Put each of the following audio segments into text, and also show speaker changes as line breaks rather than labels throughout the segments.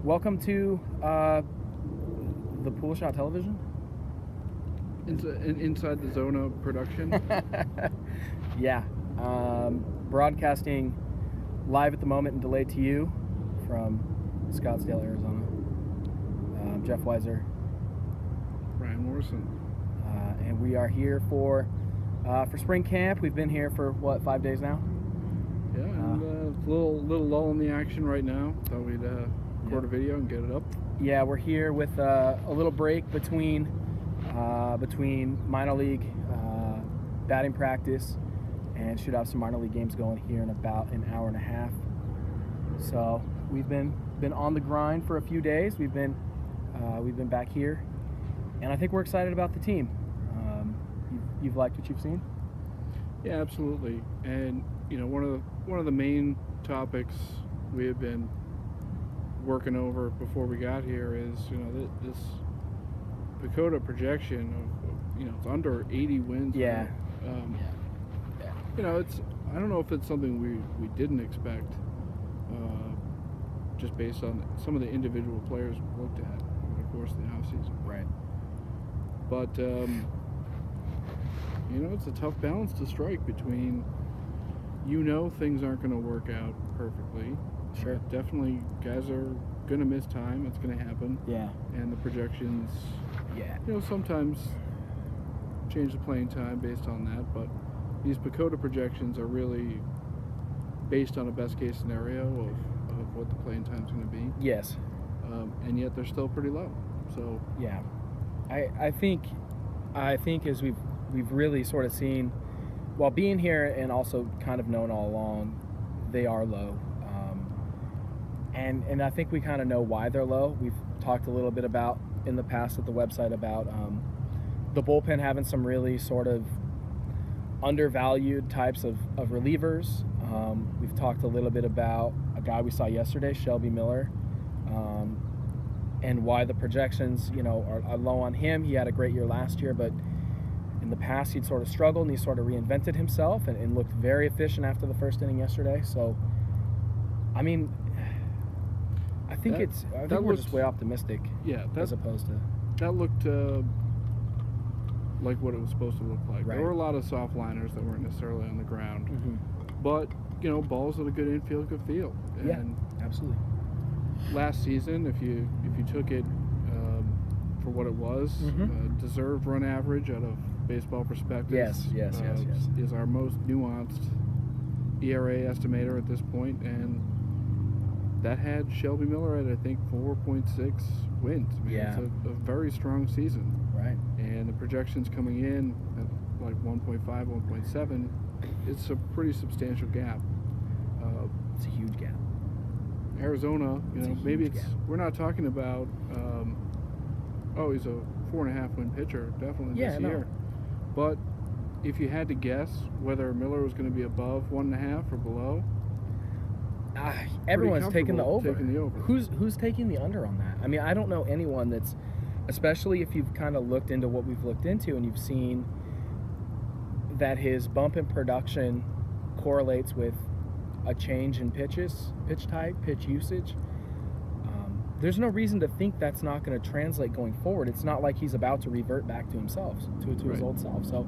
Welcome to the Pool Shot Television.
Inside the Zona production.
Yeah, broadcasting live at the moment and delayed to you from Scottsdale, Arizona. Jeff Weiser,
Brian Morrison,
and we are here for spring camp. We've been here for what, 5 days now?
Yeah, and a little lull in the action right now. Thought we'd record a video and get it up.
Yeah, we're here with a little break between minor league batting practice, and should have some minor league games going here in about an hour and a half. So we've been on the grind for a few days. We've been back here, and I think we're excited about the team. You've liked what you've seen?
Yeah, absolutely. And you know, one of the main topics we have been working over before we got here is, you know, this Pacoda projection of, you know, it's under 80 wins.
Yeah.
You know, I don't know if it's something we didn't expect, just based on some of the individual players we looked at over the course of the offseason.
Right.
But you know, it's a tough balance to strike between, you know, things aren't going to work out perfectly.
Sure.
Definitely, guys are going to miss time. It's going to happen.
Yeah.
And the projections,
Yeah.
you know, sometimes change the playing time based on that. But these Pacoda projections are really based on a best case scenario of what the playing time's going to be.
Yes.
And yet they're still pretty low. So
yeah, I think as we've really sort of seen, while being here and also kind of known all along, they are low. And I think we kind of know why they're low. We've talked a little bit about in the past at the website about the bullpen having some really sort of undervalued types of relievers. We've talked a little bit about a guy we saw yesterday, Shelby Miller, and why the projections, you know, are low on him. He had a great year last year, but in the past he'd sort of struggled, and he sort of reinvented himself and looked very efficient after the first inning yesterday. So, I mean, I think we're just way optimistic.
Yeah,
as opposed to
that looked like what it was supposed to look like.
Right.
There were a lot of soft liners that weren't necessarily on the ground, but you know, balls at a good infield, good field. And
yeah, absolutely.
Last season, if you took it for what it was, deserved run average out of baseball perspective.
Yes.
Is our most nuanced ERA estimator at this point, and that had Shelby Miller at, I think, 4.6 wins. I mean, it's a very strong season.
Right.
And the projections coming in at like 1.5, 1.7, it's a pretty substantial gap.
It's a huge gap.
Arizona, you know, maybe we're not talking about, he's a 4.5 win pitcher, definitely this year. But if you had to guess whether Miller was going to be above 1.5 or below,
everyone's taking the over.
over.
Who's taking the under on that? I mean, I don't know anyone that's, especially if you've kind of looked into what we've looked into and you've seen that his bump in production correlates with a change in pitch type, pitch usage. There's no reason to think that's not going to translate going forward. It's not like he's about to revert back to himself, to his old self. So,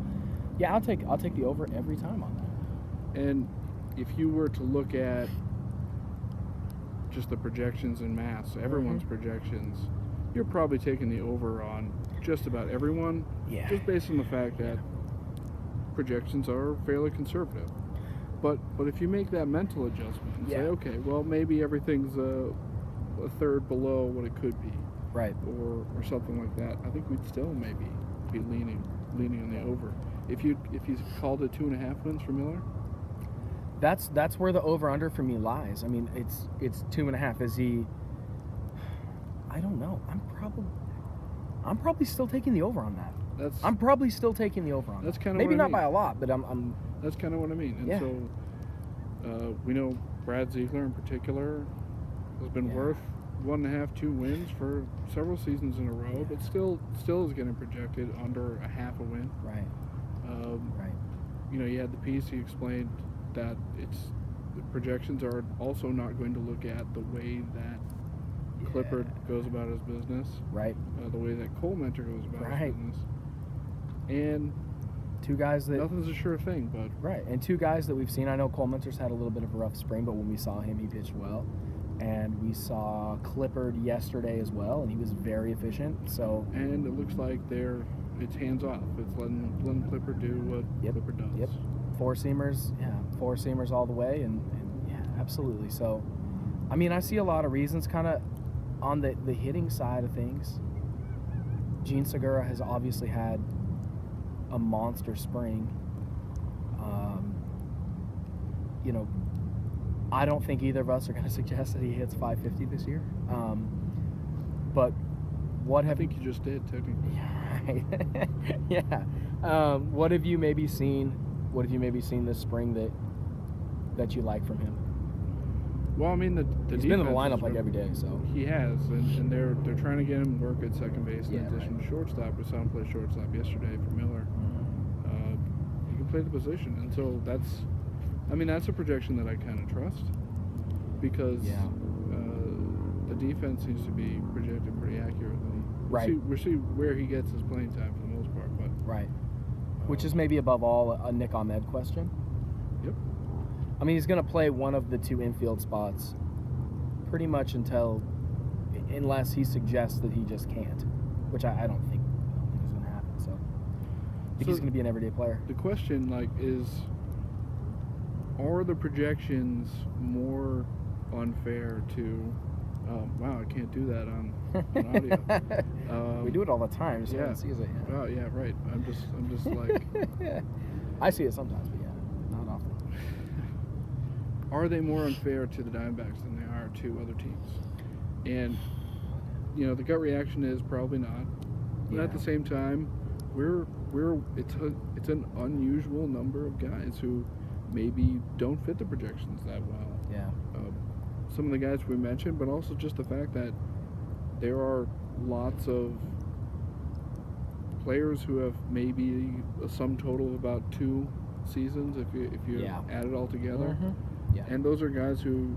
yeah, I'll take the over every time on that.
And if you were to look at just the projections in mass, everyone's projections, you're probably taking the over on just about everyone.
Yeah.
Just based on the fact that projections are fairly conservative. But if you make that mental adjustment and say, okay, well, maybe everything's a third below what it could be,
right,
or something like that, I think we'd still maybe be leaning on the over. If you called it 2.5 wins for Miller,
that's where the over under for me lies. I mean, it's 2.5. Is he? I don't know. I'm probably still taking the over on that. I'm probably still taking the over on that.
That's kind of
maybe
what I
not
mean.
by a lot, but I'm.
That's kind of what I mean. And so we know Brad Ziegler in particular has been worth 1.5, 2 wins for several seasons in a row, but still is getting projected under a half a win.
Right. Right.
You know, you had the piece. He explained that the projections are also not going to look at the way that Clippard goes about his business.
Right.
The way that Cole Mentor goes about his
Right.
business. And
two guys that
nothing's a sure thing, but
right, and two guys that we've seen. I know Cole Mentor's had a little bit of a rough spring, but when we saw him, he pitched well. And we saw Clippard yesterday as well, and he was very efficient. So
and it looks like it's hands off. It's letting Clippard do what Clippard does.
Yep. Four seamers all the way, and yeah, absolutely. So, I mean, I see a lot of reasons kind of on the hitting side of things. Gene Segura has obviously had a monster spring. You know, I don't think either of us are going to suggest that he hits 550 this year. But what have
I think you just did technically.
Yeah. What have you maybe seen? What have you maybe seen this spring that you like from him?
Well, I mean,
he's been in the lineup like every day, so
he has, and they're trying to get him work at second base in addition
right.
to shortstop. We saw him play shortstop yesterday for Miller. He can play the position, and so that's a projection that I kind of trust because the defense seems to be projected pretty accurately.
Right.
We'll see where he gets his playing time for the most part, but
right. Which is maybe above all a Nick Ahmed question.
Yep.
I mean, he's going to play one of the two infield spots pretty much unless he suggests that he just can't, which I don't think is going to happen. So I think he's going to be an everyday player.
The question, is, are the projections more unfair to? Wow, I can't do that on audio.
We do it all the time. Just no one sees it.
Yeah. Oh yeah, right. I'm just like.
I see it sometimes, but not often.
Are they more unfair to the Diamondbacks than they are to other teams? And the gut reaction is probably not. But at the same time, it's an unusual number of guys who maybe don't fit the projections that well.
Yeah.
Some of the guys we mentioned, but also just the fact that there are lots of players who have maybe a sum total of about 2 seasons if you add it all together.
Mm-hmm. Yeah.
And those are guys who,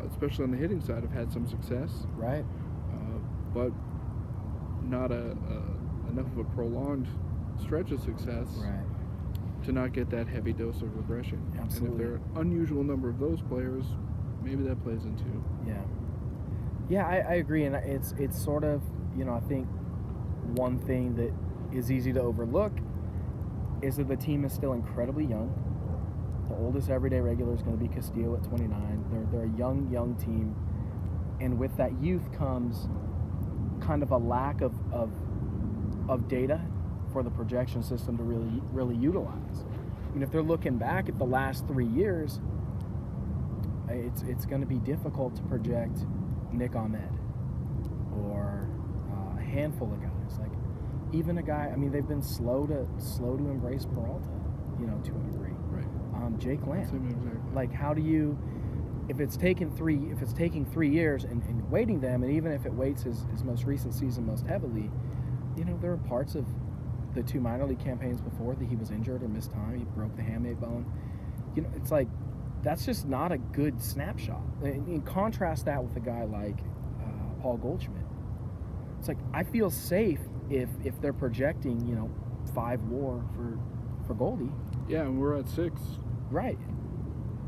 especially on the hitting side, have had some success.
Right.
But not enough of a prolonged stretch of success to not get that heavy dose of regression.
Absolutely.
And if there are an unusual number of those players, maybe that plays into.
Yeah, I agree, and it's sort of, I think one thing that is easy to overlook is that the team is still incredibly young. The oldest everyday regular is going to be Castillo at 29. They're a young team, and with that youth comes kind of a lack of data for the projection system to really utilize. I mean, if they're looking back at the last 3 years, it's going to be difficult to project Nick Ahmed or a handful of guys. Like even a guy. I mean, they've been slow to embrace Peralta, to a degree.
Right.
Jake Lamb.
Exactly.
Like, how do you? If it's taking 3 years and weighting them, and even if it weights his most recent season most heavily, there are parts of the 2 minor league campaigns before that he was injured or missed time. He broke the hamate bone. It's like that's just not a good snapshot. And contrast that with a guy like Paul Goldschmidt. It's like I feel safe if they're projecting 5 WAR for Goldie.
Yeah, and we're at 6.
Right.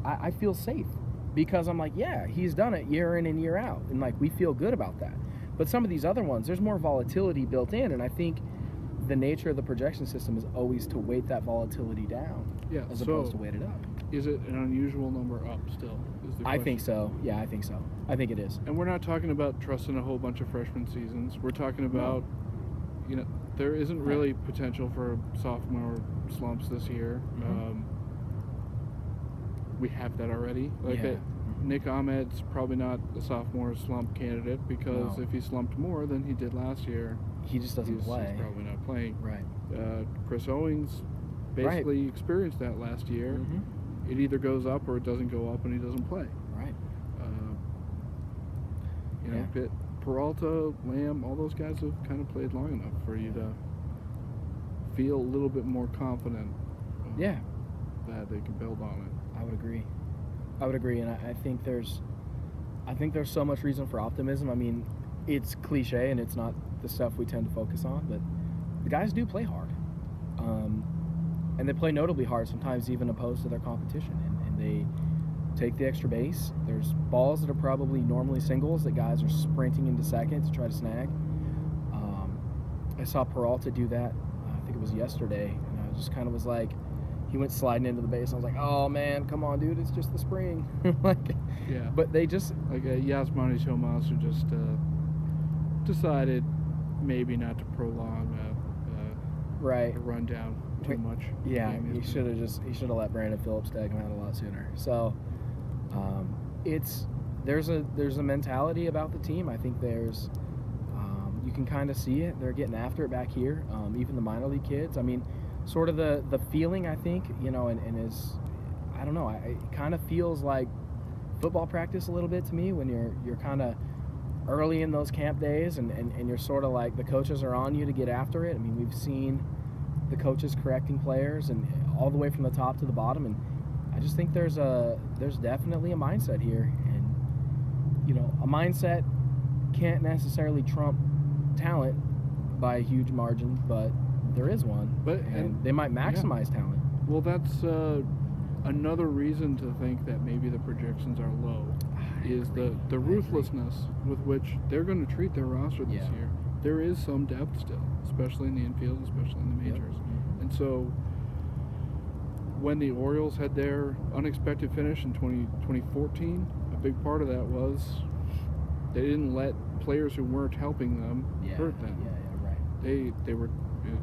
I feel safe because I'm like, yeah, he's done it year in and year out, and like we feel good about that. But some of these other ones, there's more volatility built in, and I think the nature of the projection system is always to weight that volatility down as opposed to weight it up.
Is it an unusual number up still? Is the
I think so. Yeah, I think so. I think it is.
And we're not talking about trusting a whole bunch of freshman seasons. We're talking about, there isn't really potential for
Mm-hmm.
sophomore slumps this year. We have that already. Nick Ahmed's probably not a sophomore slump candidate because if he slumped more than he did last year,
he just doesn't play.
He's probably not playing.
Right.
Chris Owings basically experienced that last year.
Mm-hmm.
It either goes up or it doesn't go up, and he doesn't play.
Right.
Pitt, Peralta, Lamb, all those guys have kind of played long enough for you to feel a little bit more confident. That they can build on it.
I would agree, and I think there's so much reason for optimism. I mean, it's cliche and it's not the stuff we tend to focus on, but the guys do play hard. And they play notably hard, sometimes even opposed to their competition. And they take the extra base. There's balls that are probably normally singles that guys are sprinting into second to try to snag. I saw Peralta do that, I think it was yesterday, and I just kind of was like, he went sliding into the base. I was like, oh man, come on, dude, it's just the spring. Like,
Yeah.
but they just
Like Yasmani Tomas, who just decided maybe not to prolong
right.
a rundown too much.
Yeah,
Game
he
yesterday.
should have let Brandon Phillips tag him out a lot sooner. So, there's a mentality about the team. I think there's you can kind of see it. They're getting after it back here. Even the minor league kids. I mean, sort of the feeling, I think, and is, I don't know. It kind of feels like football practice a little bit to me when you're kind of early in those camp days and you're sort of like the coaches are on you to get after it. I mean, we've seen the coaches correcting players and all the way from the top to the bottom, and I just think there's definitely a mindset here, and a mindset can't necessarily trump talent by a huge margin, but there is one, and they might maximize talent.
Well, that's another reason to think that maybe the projections are low, is the ruthlessness with which they're going to treat their roster this year. There is some depth still, especially in the infield, especially in the majors. And so when the Orioles had their unexpected finish in 2014, a big part of that was they didn't let players who weren't helping them hurt them.
Right.
They were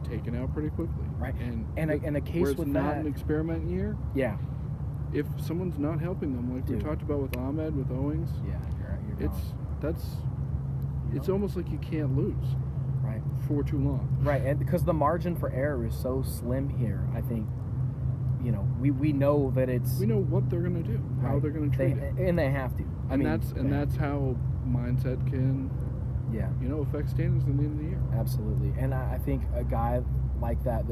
taken out pretty quickly.
Right.
And
a case
where it's
with
not
that,
an experiment year.
Yeah.
If someone's not helping them, like we talked about with Ahmed, with Owings,
you're
it's almost like you can't lose for too long.
Right, and because the margin for error is so slim here, I think, we know that it's...
We know what they're going to do, how they're going to treat it.
And they have to.
That's how mindset can, affect standings in the end of the year.
Absolutely. And I think a guy like that